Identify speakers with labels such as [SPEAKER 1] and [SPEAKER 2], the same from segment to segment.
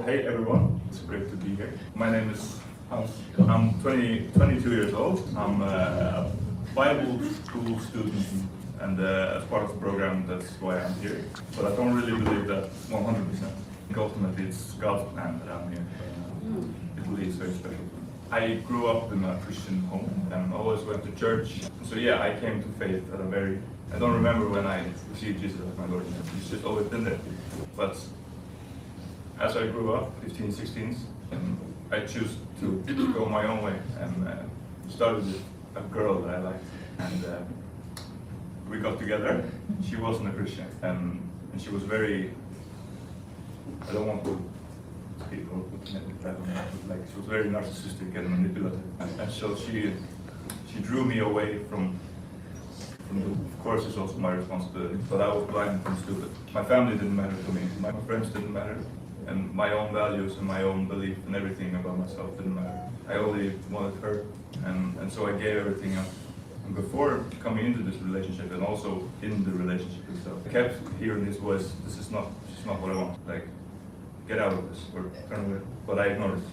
[SPEAKER 1] Hey everyone, it's great to be here. My name is Hans. I'm 22 years old. I'm a Bible school student and as part of the program that's why I'm here. But I don't really believe that 100%. Ultimately it's God's plan that I'm here. It really is very special. I grew up in a Christian home and always went to church. So yeah, I came to faith at I don't remember when I received Jesus as my Lord. He's just always been there. But as I grew up, 15, 16, I chose to go my own way and started with a girl that I liked. And we got together. She wasn't a Christian and she was very, I don't want to speak or put that on that, but like she was very narcissistic and manipulative. And so she drew me away from of course it's also my responsibility, but I was blind and stupid. My family didn't matter to me, my friends didn't matter. And my own values and my own belief and everything about myself didn't matter. I only wanted her, and so I gave everything up. And before coming into this relationship, and also in the relationship itself, I kept hearing this voice: "This is not what I want. Like, get out of this or turn away." But I ignored it.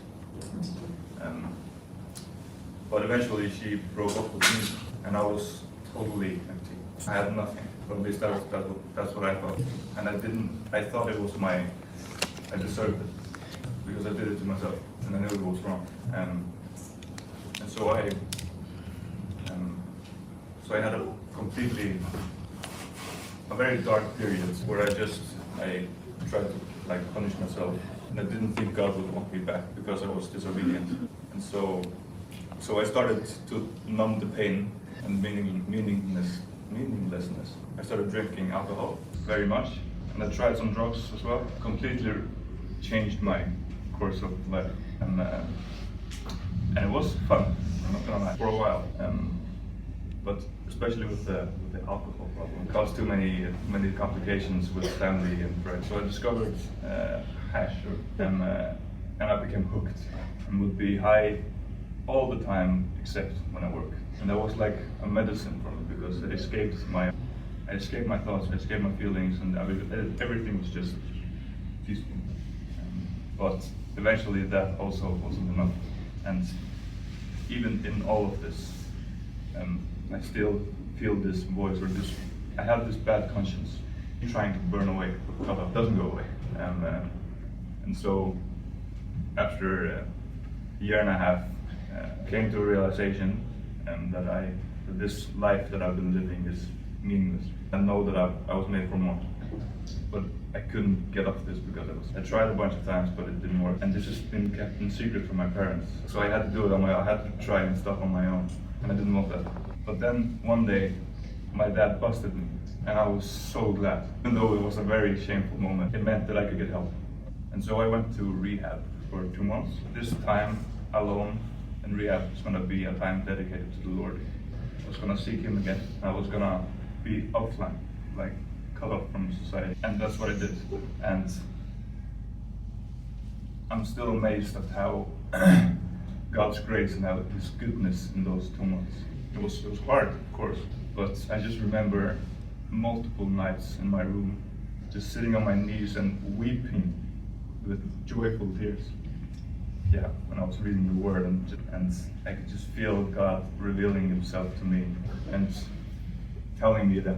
[SPEAKER 1] But eventually, she broke up with me, and I was totally empty. I had nothing. But at least that's what I thought, and I thought it was I deserved it because I did it to myself, and I knew it was wrong. And so I had a very dark period where I tried to punish myself, and I didn't think God would want me back because I was disobedient. And so I started to numb the pain and meaninglessness. I started drinking alcohol very much. And I tried some drugs as well. Completely changed my course of life, and it was fun. I'm not gonna lie, for a while. But especially with the alcohol problem, it caused too many complications with family and friends. So I discovered hash, and I became hooked, and would be high all the time except when I work. And that was like a medicine for me because it escaped my thoughts, I escaped my feelings, and everything was just peaceful. But eventually that also wasn't enough. And even in all of this, I still feel this voice, I have this bad conscience trying to burn away, but it doesn't go away. And so after a year and a half, came to a realization that this life that I've been living is meaningless. I know that I was made for more, but I couldn't get off this because I tried a bunch of times, but it didn't work. And this has been kept in secret from my parents. So I had to do it on my own. I had to try and stuff on my own, and I didn't want that. But then one day, my dad busted me, and I was so glad. Even though it was a very shameful moment, it meant that I could get help. And so I went to rehab for 2 months. This time alone, and rehab is gonna be a time dedicated to the Lord. I was gonna seek Him again. I was gonna be offline, like cut off from society, and that's what I did. And I'm still amazed at how God's grace and how His goodness in those 2 months. It was hard, of course, but I just remember multiple nights in my room, just sitting on my knees and weeping with joyful tears. Yeah, when I was reading the Word, and I could just feel God revealing Himself to me and telling me that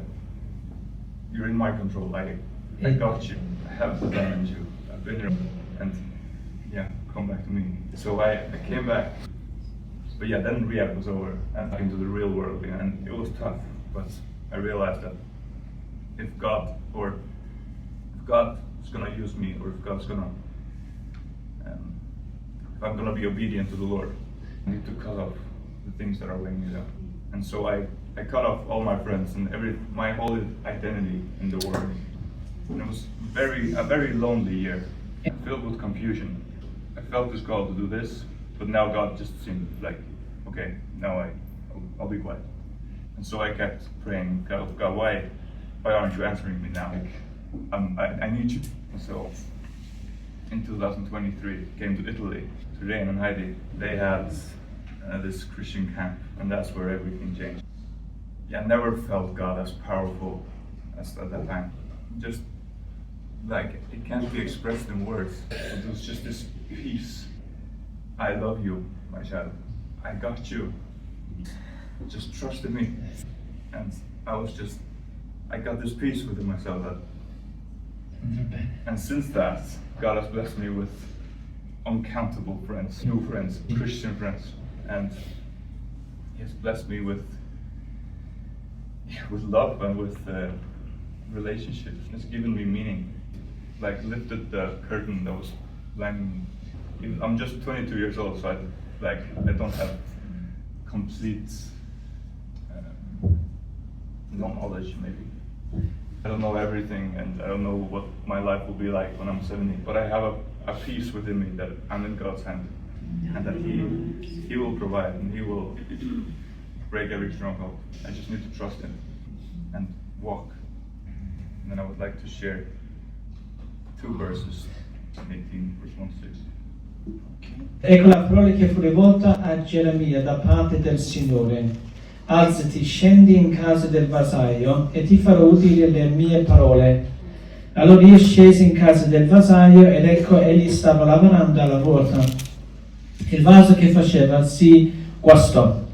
[SPEAKER 1] you're in my control. I got you. I have abandoned you. I've been here, and yeah, come back to me. So I came back. But yeah, then rehab was over and into the real world again, and it was tough. But I realized that if God is gonna use me, or if God's gonna if I'm gonna be obedient to the Lord, I need to cut off the things that are weighing me down. And so I cut off all my friends and my whole identity in the world. And it was a very lonely year, filled with confusion. I felt this call to do this, but now God just seemed like, okay, now I'll be quiet. And so I kept praying, God, why aren't you answering me now? Like, I need you. And so in 2023, came to Italy, to Rain and Heidi. They had this Christian camp, and that's where everything changed. Yeah, I never felt God as powerful as at that time. Just like it can't be expressed in words. It was just this peace. I love you, my child. I got you. Just trust in me. And I got this peace within myself that, and since that, God has blessed me with uncountable friends, new friends, Christian friends, and He has blessed me with love and with relationships. It's given me meaning, like lifted the curtain that was blinding me. I'm just 22 years old, so I don't have complete knowledge, maybe. I don't know everything, and I don't know what my life will be like when I'm 70, but I have a peace within me that I'm in God's hand, and that He will provide, and He will break every stronghold. I just need to trust Him and walk. And then I would like to share 2 verses, 18, verse 1 to 6.
[SPEAKER 2] Ecco la parola che fu rivolta a Geremia da parte del Signore. Alzati, scendi in casa del vasaio e ti farò udire le mie parole. Allora io scesi in casa del vasaio ed ecco egli stava lavorando alla ruota. Il vaso che faceva si guastò.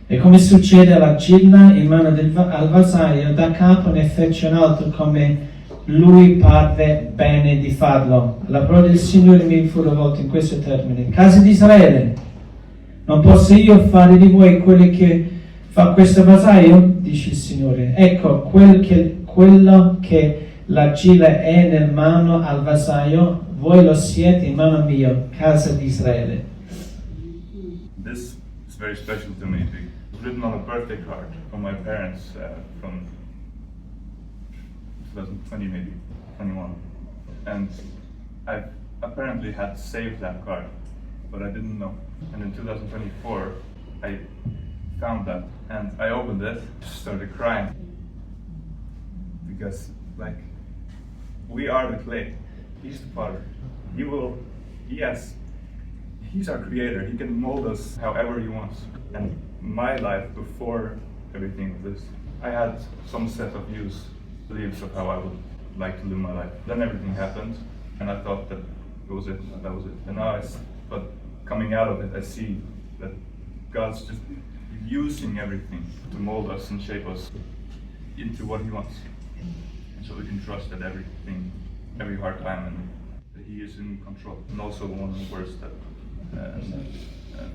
[SPEAKER 2] E come succede all'argilla in mano al vasaio, da capo ne fece un altro come lui parve bene di farlo. La parola del Signore mi fu rivolta in questo termine: Casa di Israele, non posso io fare di voi quello che fa questo vasaio? Dice il Signore. Ecco, quello che l'argilla è nel mano al vasaio, voi lo siete in mano mia, casa di Israele.
[SPEAKER 1] This is very special to me. It was written on a birthday card from my parents from 2020, maybe 21, and I apparently had saved that card, but I didn't know. And in 2024, I found that, and I opened it, started crying, because we are the clay, He's the potter. He's our creator. He can mold us however He wants. And my life before everything of this, I had some set of beliefs of how I would like to live my life. Then everything happened, and I thought that was it. And now but coming out of it, I see that God's just using everything to mold us and shape us into what He wants. And so we can trust that every hard time, and that He is in control. And also one verse that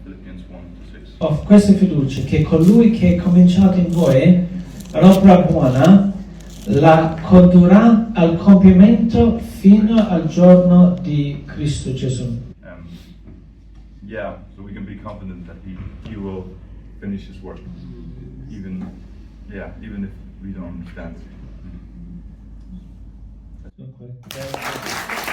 [SPEAKER 1] Philippians 1-6.
[SPEAKER 2] Ho questa fiducia che colui che ha cominciato in voi l'opera buona la condurrà al compimento fino al giorno di Cristo Gesù.
[SPEAKER 1] So we can be confident that He will finish His work, even if we don't understand.
[SPEAKER 2] Okay.